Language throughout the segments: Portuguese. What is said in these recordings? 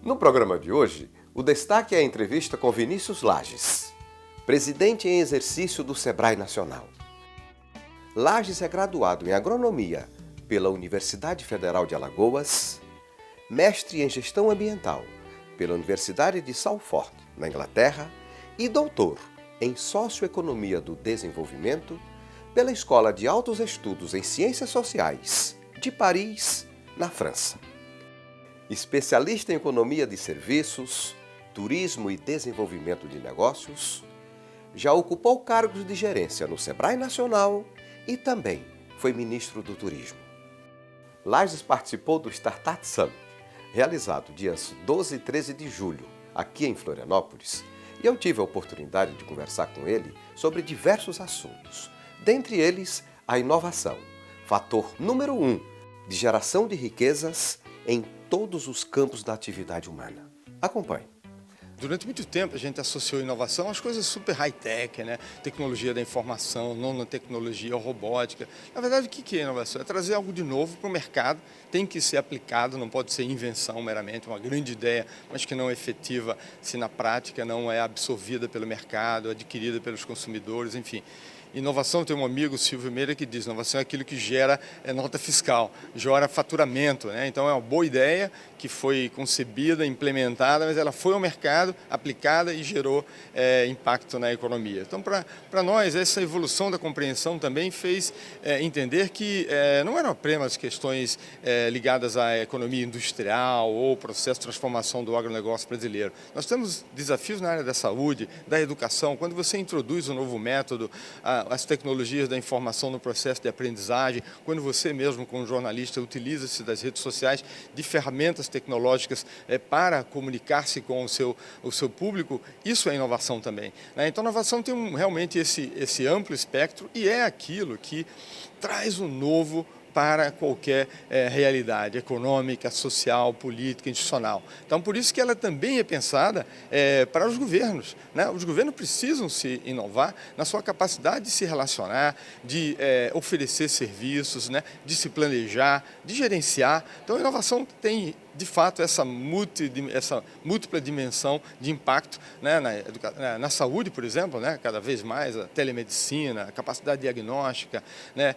No programa de hoje, o destaque é a entrevista com Vinícius Lages, presidente em exercício do Sebrae Nacional. Lages é graduado em agronomia pela Universidade Federal de Alagoas, mestre em gestão ambiental pela Universidade de Salford, na Inglaterra, e doutor em socioeconomia do desenvolvimento pela Escola de Altos Estudos em Ciências Sociais de Paris, na França. Especialista em economia de serviços, turismo e desenvolvimento de negócios, já ocupou cargos de gerência no Sebrae Nacional e também foi ministro do Turismo. Lages participou do Startup Summit, realizado dias 12 e 13 de julho, aqui em Florianópolis, e eu tive a oportunidade de conversar com ele sobre diversos assuntos, dentre eles a inovação, fator número 1 de geração de riquezas em todos os campos da atividade humana. Acompanhe. Durante muito tempo a gente associou inovação às coisas super high-tech, né? Tecnologia da informação, nanotecnologia, robótica. Na verdade, o que é inovação? É trazer algo de novo para o mercado, tem que ser aplicado, não pode ser invenção meramente, uma grande ideia, mas que não é efetiva se na prática não é absorvida pelo mercado, adquirida pelos consumidores, enfim. Inovação, tem um amigo, Silvio Meira, que diz: inovação é aquilo que gera nota fiscal, gera faturamento, né? Então é uma boa ideia que foi concebida, implementada, mas ela foi ao mercado, aplicada e gerou impacto na economia. Então, para nós, essa evolução da compreensão também fez entender que não eram apenas questões ligadas à economia industrial ou processo de transformação do agronegócio brasileiro. Nós temos desafios na área da saúde, da educação. Quando você introduz um novo método, as tecnologias da informação no processo de aprendizagem, quando você mesmo, como jornalista, utiliza-se das redes sociais de ferramentas tecnológicas para comunicar-se com o seu público, isso é inovação também, né? Então, a inovação tem realmente esse amplo espectro e é aquilo que traz um novo para qualquer realidade econômica, social, política, institucional. Então, por isso que ela também é pensada para os governos, né? Os governos precisam se inovar na sua capacidade de se relacionar, de oferecer serviços, né? De se planejar, de gerenciar. Então, a inovação tem, de fato, essa múltipla dimensão de impacto, né, na saúde, por exemplo, né, cada vez mais a telemedicina, a capacidade diagnóstica, né,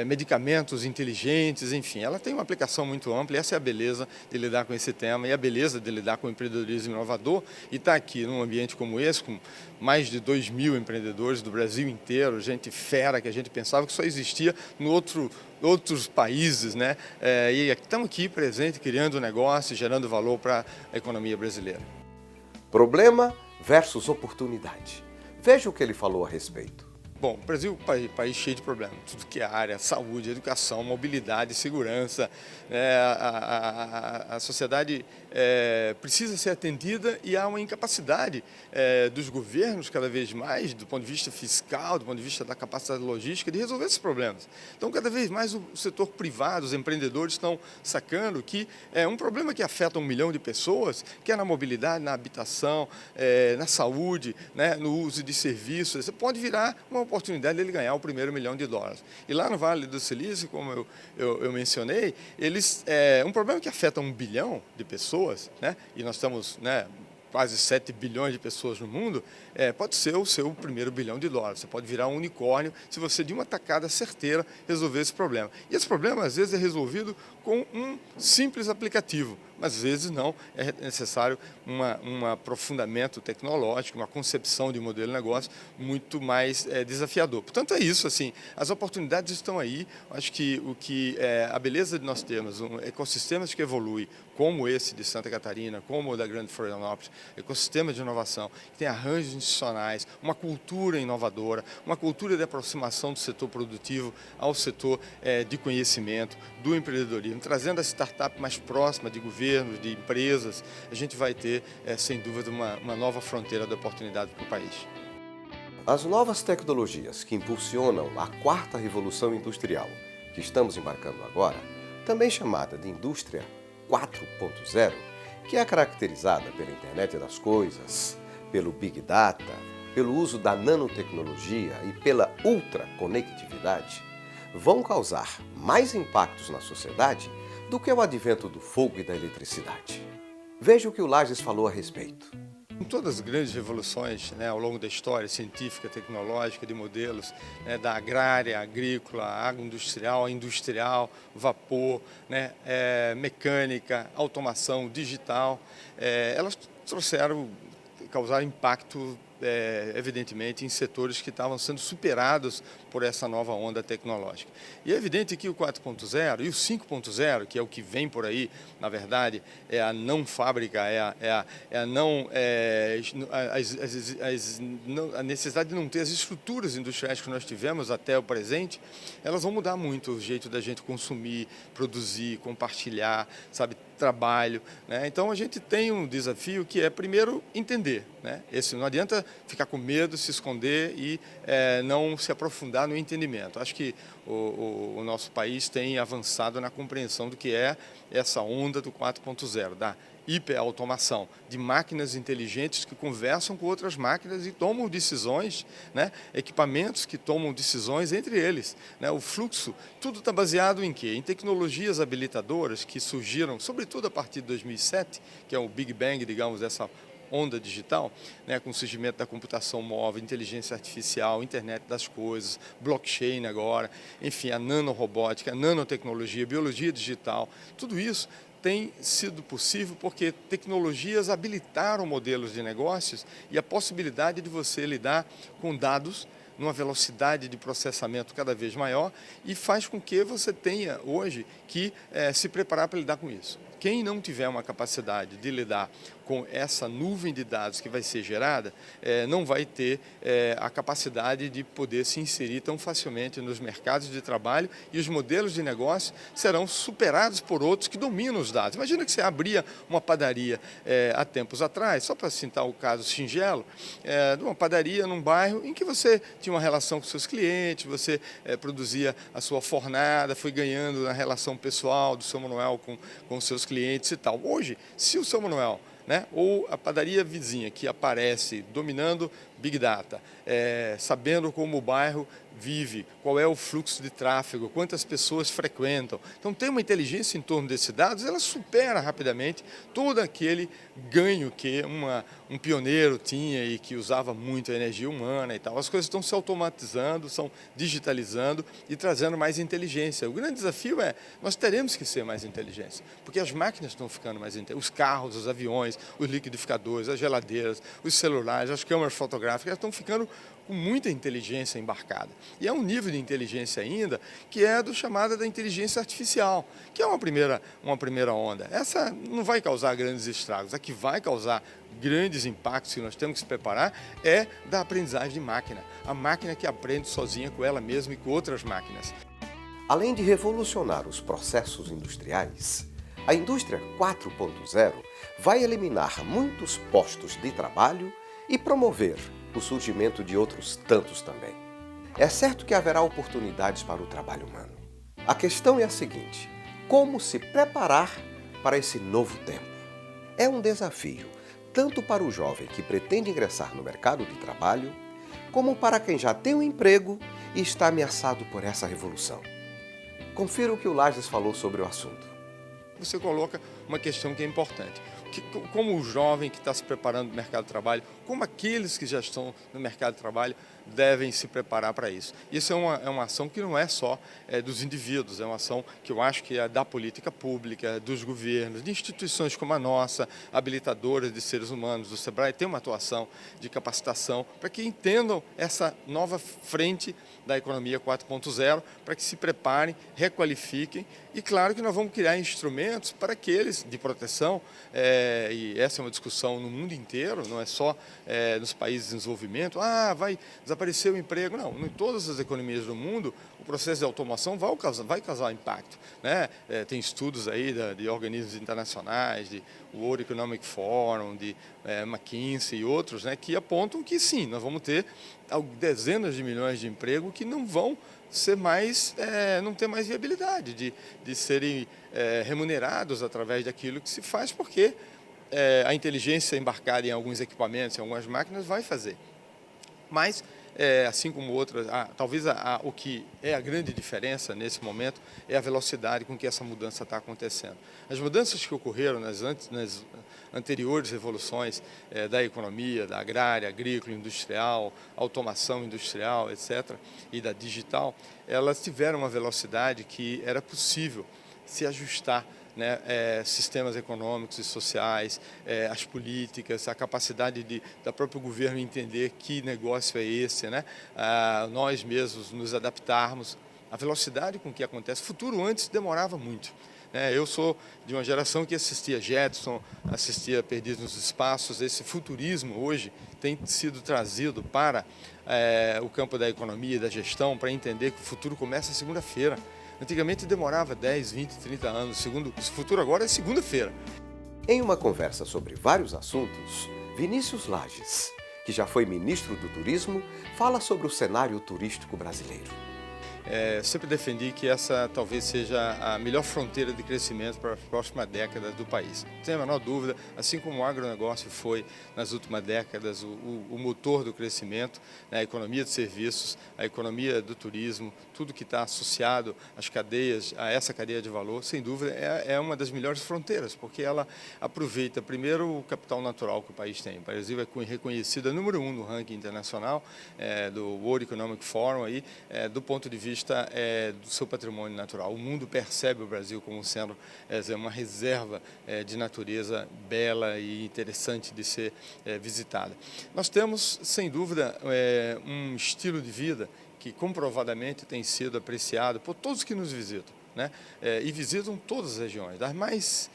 medicamentos inteligentes, enfim, ela tem uma aplicação muito ampla e essa é a beleza de lidar com esse tema e a beleza de lidar com o empreendedorismo inovador e estar aqui num ambiente como esse, com mais de 2.000 empreendedores do Brasil inteiro, gente fera que a gente pensava que só existia no outros países, né? E estamos aqui presentes, criando negócio, gerando valor para a economia brasileira. Problema versus oportunidade. Veja o que ele falou a respeito. Bom, o Brasil é um país cheio de problemas, tudo que é área, saúde, educação, mobilidade, segurança. A sociedade precisa ser atendida e há uma incapacidade dos governos, cada vez mais, do ponto de vista fiscal, do ponto de vista da capacidade logística, de resolver esses problemas. Então, cada vez mais o setor privado, os empreendedores estão sacando que é um problema que afeta 1 milhão de pessoas, que é na mobilidade, na habitação, na saúde, né, no uso de serviços. Você pode virar uma oportunidade dele ganhar o primeiro $1 milhão. E lá no Vale do Silício, como eu mencionei, um problema que afeta 1 bilhão de pessoas, né? E nós estamos, né, quase 7 bilhões de pessoas no mundo, pode ser o seu primeiro $1 bilhão. Você pode virar um unicórnio se você, de uma tacada certeira, resolver esse problema. E esse problema, às vezes, é resolvido com um simples aplicativo, mas às vezes não, é necessário um aprofundamento tecnológico, uma concepção de modelo de negócio muito mais desafiador. Portanto, é isso, assim, as oportunidades estão aí. Acho que a beleza de nós termos ecossistemas que evoluem, como esse de Santa Catarina, como o da Grande Florianópolis, ecossistemas de inovação, que tem arranjos institucionais, uma cultura inovadora, uma cultura de aproximação do setor produtivo ao setor de conhecimento, do empreendedorismo, trazendo a startup mais próxima de governos, de empresas, a gente vai ter, sem dúvida, uma nova fronteira de oportunidade para o país. As novas tecnologias que impulsionam a 4ª Revolução Industrial, que estamos embarcando agora, também chamada de Indústria 4.0, que é caracterizada pela internet das coisas, pelo Big Data, pelo uso da nanotecnologia e pela ultraconectividade, vão causar mais impactos na sociedade do que o advento do fogo e da eletricidade. Veja o que o Lages falou a respeito. Em todas as grandes revoluções, né, ao longo da história científica, tecnológica, de modelos, né, da agrária, agrícola, agroindustrial, industrial, vapor, né, mecânica, automação, digital, elas causaram impacto, evidentemente, em setores que estavam sendo superados por essa nova onda tecnológica. E é evidente que o 4.0 e o 5.0, que é o que vem por aí, na verdade, é a não fábrica, a necessidade de não ter as estruturas industriais que nós tivemos até o presente, elas vão mudar muito o jeito da gente consumir, produzir, compartilhar, sabe, trabalho, né? Então a gente tem um desafio que é primeiro entender, né? Esse não adianta ficar com medo, se esconder e não se aprofundar no entendimento. Acho que o nosso país tem avançado na compreensão do que é essa onda do 4.0, da hiperautomação, de máquinas inteligentes que conversam com outras máquinas e tomam decisões, né? Equipamentos que tomam decisões entre eles, né? O fluxo, tudo está baseado em quê? Em tecnologias habilitadoras que surgiram, sobretudo a partir de 2007, que é o Big Bang, digamos, dessa onda digital, né, com o surgimento da computação móvel, inteligência artificial, internet das coisas, blockchain agora, enfim, a nanorobótica, a nanotecnologia, biologia digital, tudo isso tem sido possível porque tecnologias habilitaram modelos de negócios e a possibilidade de você lidar com dados numa velocidade de processamento cada vez maior e faz com que você tenha hoje que se preparar para lidar com isso. Quem não tiver uma capacidade de lidar com essa nuvem de dados que vai ser gerada, não vai ter a capacidade de poder se inserir tão facilmente nos mercados de trabalho e os modelos de negócio serão superados por outros que dominam os dados. Imagina que você abria uma padaria há tempos atrás, só para citar o caso singelo, de uma padaria num bairro em que você tinha uma relação com seus clientes, você produzia a sua fornada, foi ganhando na relação pessoal do seu Manuel com os seus clientes e tal. Hoje, se o seu Manuel, né, ou a padaria vizinha que aparece dominando Big Data, sabendo como o bairro vive, qual é o fluxo de tráfego, quantas pessoas frequentam. Então, tem uma inteligência em torno desses dados, ela supera rapidamente todo aquele ganho que um pioneiro tinha e que usava muito a energia humana e tal. As coisas estão se automatizando, estão digitalizando e trazendo mais inteligência. O grande desafio nós teremos que ser mais inteligentes, porque as máquinas estão ficando mais inteligentes. Os carros, os aviões, os liquidificadores, as geladeiras, os celulares, as câmeras fotográficas estão ficando com muita inteligência embarcada. E é um nível de inteligência ainda que é do chamado da inteligência artificial, que é uma primeira onda. Essa não vai causar grandes estragos. A que vai causar grandes impactos que nós temos que se preparar é da aprendizagem de máquina. A máquina que aprende sozinha com ela mesma e com outras máquinas. Além de revolucionar os processos industriais, a indústria 4.0 vai eliminar muitos postos de trabalho e promover o surgimento de outros tantos também. É certo que haverá oportunidades para o trabalho humano. A questão é a seguinte: como se preparar para esse novo tempo? É um desafio, tanto para o jovem que pretende ingressar no mercado de trabalho, como para quem já tem um emprego e está ameaçado por essa revolução. Confira o que o Lages falou sobre o assunto. Você coloca uma questão que é importante. Como o jovem que está se preparando no mercado de trabalho, como aqueles que já estão no mercado de trabalho devem se preparar para isso. Isso é uma ação que não é só dos indivíduos, é uma ação que eu acho que é da política pública, dos governos, de instituições como a nossa, habilitadoras de seres humanos, o SEBRAE tem uma atuação de capacitação para que entendam essa nova frente da economia 4.0, para que se preparem, requalifiquem e claro que nós vamos criar instrumentos para aqueles de proteção, e essa é uma discussão no mundo inteiro, não é só nos países de desenvolvimento, vai desaparecer o emprego. Não, em todas as economias do mundo, o processo de automação vai causar impacto, né? Tem estudos aí de organismos internacionais, de World Economic Forum, de McKinsey e outros, né, que apontam que sim, nós vamos ter dezenas de milhões de empregos que não vão ser mais, não ter mais viabilidade de serem remunerados através daquilo que se faz, porque a inteligência embarcada em alguns equipamentos, em algumas máquinas, vai fazer. Mas assim como outras, talvez o que é a grande diferença nesse momento é a velocidade com que essa mudança está acontecendo. As mudanças que ocorreram nas anteriores revoluções da economia, da agrária, agrícola, industrial, automação industrial, etc., e da digital, elas tiveram uma velocidade que era possível se ajustar, né, sistemas econômicos e sociais, as políticas, a capacidade da próprio governo entender que negócio é esse, né? Nós mesmos nos adaptarmos. A velocidade com que acontece. O futuro antes demorava muito. Eu sou de uma geração que assistia Jetson, assistia Perdidos nos Espaços. Esse futurismo hoje tem sido trazido para o campo da economia e da gestão para entender que o futuro começa segunda-feira. Antigamente demorava 10, 20, 30 anos. O futuro agora é segunda-feira. Em uma conversa sobre vários assuntos, Vinícius Lages, que já foi ministro do Turismo, fala sobre o cenário turístico brasileiro. Sempre defendi que essa talvez seja a melhor fronteira de crescimento para as próximas décadas do país. Não tem a menor dúvida, assim como o agronegócio foi nas últimas décadas o motor do crescimento, né, a economia de serviços, a economia do turismo, tudo que está associado às cadeias, a essa cadeia de valor, sem dúvida é uma das melhores fronteiras, porque ela aproveita primeiro o capital natural que o país tem. O Brasil é reconhecido número 1 no ranking internacional do World Economic Forum, aí, do ponto de vista do seu patrimônio natural. O mundo percebe o Brasil como sendo uma reserva de natureza bela e interessante de ser visitada. Nós temos, sem dúvida, um estilo de vida que comprovadamente tem sido apreciado por todos que nos visitam, né? E visitam todas as regiões, das mais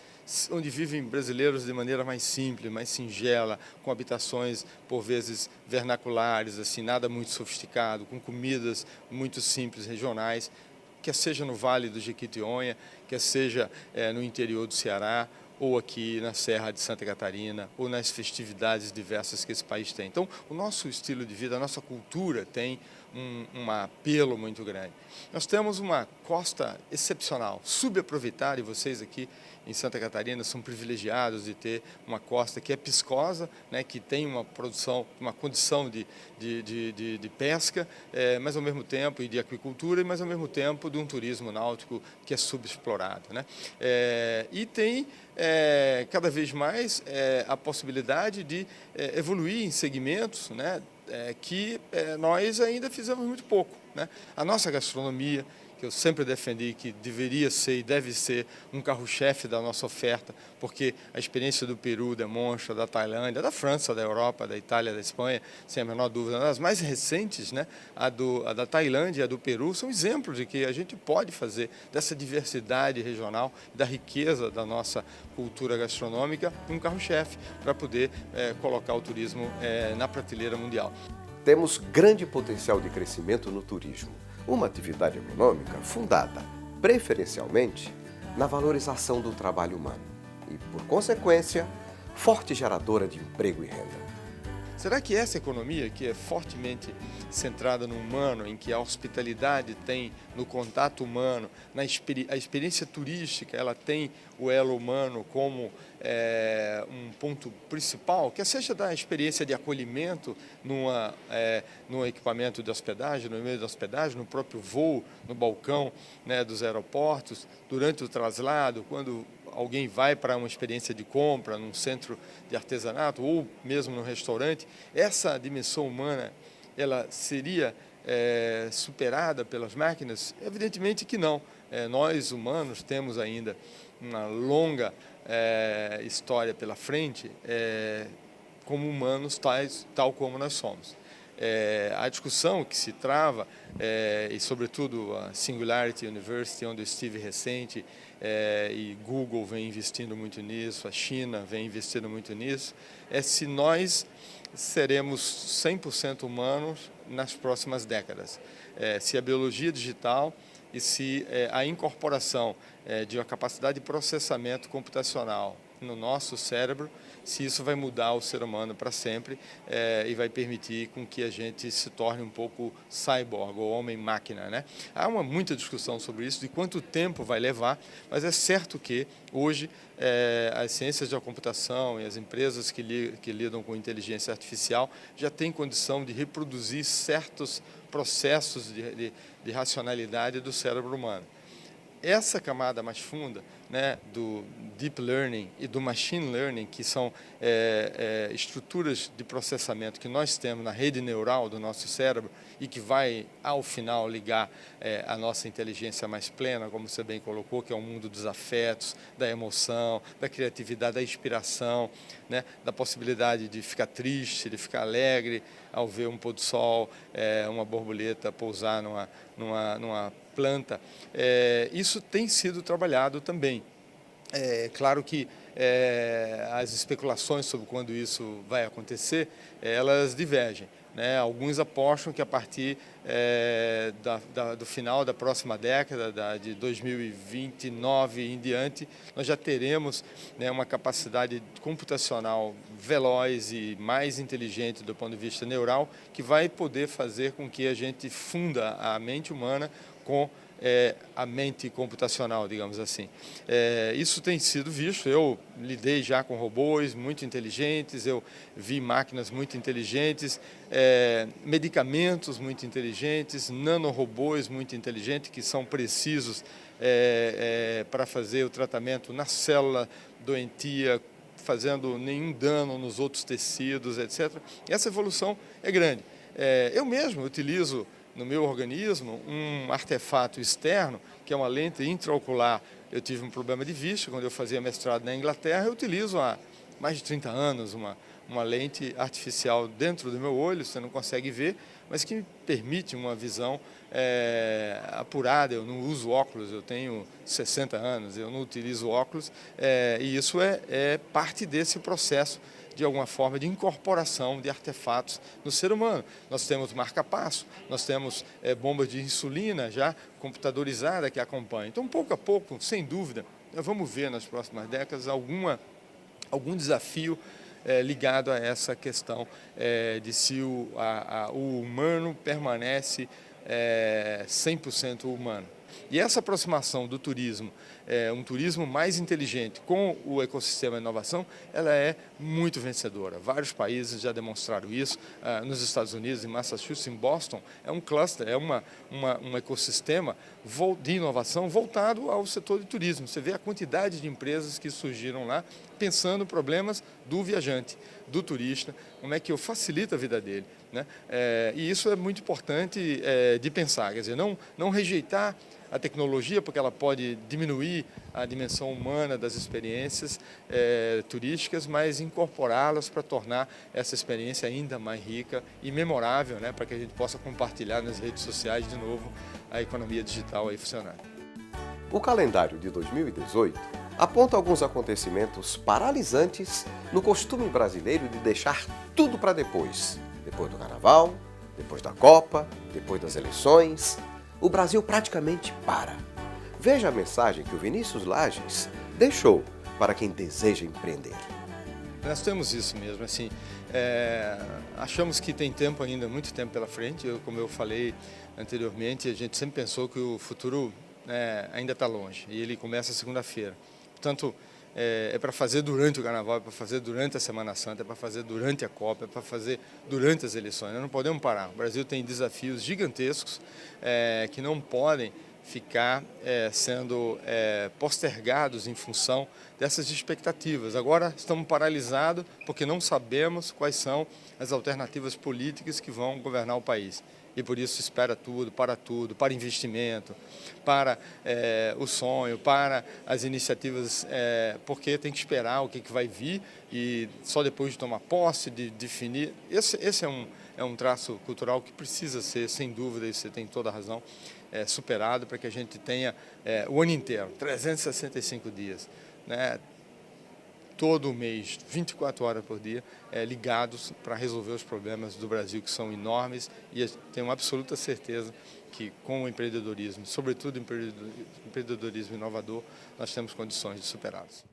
onde vivem brasileiros de maneira mais simples, mais singela, com habitações por vezes vernaculares, assim, nada muito sofisticado, com comidas muito simples, regionais, quer seja no Vale do Jequitinhonha, quer seja no interior do Ceará, ou aqui na Serra de Santa Catarina, ou nas festividades diversas que esse país tem. Então, o nosso estilo de vida, a nossa cultura tem um apelo muito grande. Nós temos uma costa excepcional, subaproveitada, e vocês aqui em Santa Catarina são privilegiados de ter uma costa que é piscosa, né, que tem uma produção, uma condição de pesca, mas ao mesmo tempo, e de aquicultura, mas ao mesmo tempo de um turismo náutico que é subexplorado, né? E tem cada vez mais a possibilidade de evoluir em segmentos, né, que nós ainda fizemos muito pouco, né? A nossa gastronomia, que eu sempre defendi que deveria ser e deve ser um carro-chefe da nossa oferta, porque a experiência do Peru demonstra, da Tailândia, da França, da Europa, da Itália, da Espanha, sem a menor dúvida. As mais recentes, né, a da Tailândia e a do Peru, são exemplos de que a gente pode fazer dessa diversidade regional, da riqueza da nossa cultura gastronômica, um carro-chefe para poder colocar o turismo na prateleira mundial. Temos grande potencial de crescimento no turismo, uma atividade econômica fundada, preferencialmente, na valorização do trabalho humano e, por consequência, forte geradora de emprego e renda. Será que essa economia, que é fortemente centrada no humano, em que a hospitalidade tem no contato humano, a experiência turística, ela tem o elo humano como um ponto principal, que seja da experiência de acolhimento num equipamento de hospedagem, no meio da hospedagem, no próprio voo, no balcão, né, dos aeroportos, durante o traslado, quando alguém vai para uma experiência de compra num centro de artesanato ou mesmo num restaurante, essa dimensão humana, ela seria superada pelas máquinas? Evidentemente que não. Nós, humanos, temos ainda uma longa história pela frente como humanos tal como nós somos. A discussão que se trava, e sobretudo a Singularity University, onde eu estive recente, e Google vem investindo muito nisso, a China vem investindo muito nisso, é se nós seremos 100% humanos nas próximas décadas. Se a biologia digital e se a incorporação de uma capacidade de processamento computacional no nosso cérebro, se isso vai mudar o ser humano para sempre e vai permitir com que a gente se torne um pouco cyborg, ou homem-máquina, né? Há muita discussão sobre isso, de quanto tempo vai levar, mas é certo que hoje as ciências da computação e as empresas que lidam com inteligência artificial já têm condição de reproduzir certos processos de racionalidade do cérebro humano. Essa camada mais funda, né, do Deep Learning e do Machine Learning, que são estruturas de processamento que nós temos na rede neural do nosso cérebro e que vai, ao final, ligar a nossa inteligência mais plena, como você bem colocou, que é o mundo dos afetos, da emoção, da criatividade, da inspiração, né, da possibilidade de ficar triste, de ficar alegre ao ver um pôr do sol, uma borboleta pousar numa planta. Isso tem sido trabalhado também. Claro que as especulações sobre quando isso vai acontecer, elas divergem, né? Alguns apostam que a partir do final da próxima década, de 2029 em diante, nós já teremos, né, uma capacidade computacional veloz e mais inteligente do ponto de vista neural, que vai poder fazer com que a gente funda a mente humana com a mente computacional, digamos assim. Isso tem sido visto, eu lidei já com robôs muito inteligentes, eu vi máquinas muito inteligentes, medicamentos muito inteligentes, nanorobôs muito inteligentes, que são precisos para fazer o tratamento na célula doentia, fazendo nenhum dano nos outros tecidos, etc. Essa evolução é grande. Eu mesmo utilizo no meu organismo um artefato externo, que é uma lente intraocular. Eu tive um problema de vista quando eu fazia mestrado na Inglaterra. Eu utilizo há mais de 30 anos uma lente artificial dentro do meu olho, você não consegue ver, mas que me permite uma visão apurada. Eu não uso óculos, eu tenho 60 anos, eu não utilizo óculos, e isso é parte desse processo, de alguma forma, de incorporação de artefatos no ser humano. Nós temos marca-passo, nós temos bombas de insulina já computadorizada que acompanham. Então, pouco a pouco, sem dúvida, nós vamos ver nas próximas décadas algum desafio ligado a essa questão de se o humano permanece 100% humano. E essa aproximação do turismo, um turismo mais inteligente com o ecossistema de inovação, ela é muito vencedora. Vários países já demonstraram isso. Nos Estados Unidos, em Massachusetts, em Boston, é um cluster, um ecossistema de inovação voltado ao setor de turismo. Você vê a quantidade de empresas que surgiram lá pensando problemas do viajante, do turista, como é que eu facilito a vida dele, né? E isso é muito importante de pensar, quer dizer, não rejeitar a tecnologia, porque ela pode diminuir a dimensão humana das experiências turísticas, mas incorporá-las para tornar essa experiência ainda mais rica e memorável, né, para que a gente possa compartilhar nas redes sociais de novo a economia digital aí funcionando. O calendário de 2018 aponta alguns acontecimentos paralisantes no costume brasileiro de deixar tudo para depois. Depois do Carnaval, depois da Copa, depois das eleições. O Brasil praticamente para. Veja a mensagem que o Vinícius Lages deixou para quem deseja empreender. Nós temos isso mesmo, assim, achamos que tem tempo ainda, muito tempo pela frente. Como eu falei anteriormente, a gente sempre pensou que o futuro ainda está longe, e ele começa segunda-feira. Portanto, é para fazer durante o Carnaval, é para fazer durante a Semana Santa, é para fazer durante a Copa, é para fazer durante as eleições. Nós não podemos parar. O Brasil tem desafios gigantescos que não podem ficar sendo postergados em função dessas expectativas. Agora estamos paralisados porque não sabemos quais são as alternativas políticas que vão governar o país. E por isso espera tudo, para investimento, para o sonho, para as iniciativas, porque tem que esperar o que vai vir e só depois de tomar posse, de definir. Esse é um traço cultural que precisa ser, sem dúvida, e você tem toda a razão, superado para que a gente tenha o ano inteiro, 365 dias, né? Todo mês, 24 horas por dia, ligados para resolver os problemas do Brasil, que são enormes, e tenho absoluta certeza que com o empreendedorismo, sobretudo empreendedorismo inovador, nós temos condições de superá-los.